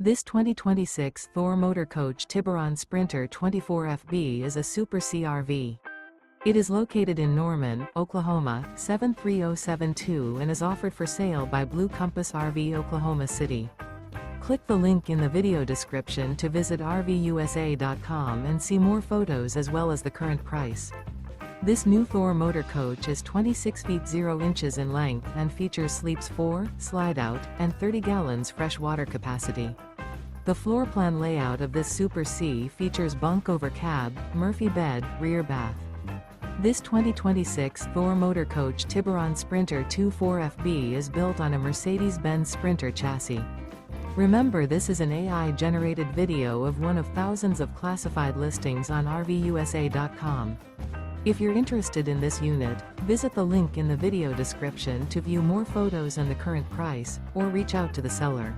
This 2026 Thor Motor Coach Tiburon Sprinter 24FB is a Super CRV. It is located in Norman, Oklahoma, 73072 and is offered for sale by Blue Compass RV Oklahoma City. Click the link in the video description to visit RVUSA.com and see more photos as well as the current price. This new Thor Motor Coach is 26 feet 0 inches in length and features sleeps 4, slide-out, and 30 gallons fresh water capacity. The floor plan layout of this Super C features bunk over cab, Murphy bed, rear bath. This 2026 Thor Motor Coach Tiburon Sprinter 24FB is built on a Mercedes Benz Sprinter chassis. Remember, this is an AI-generated video of one of thousands of classified listings on RVUSA.com. If you're interested in this unit, visit the link in the video description to view more photos and the current price, or reach out to the seller.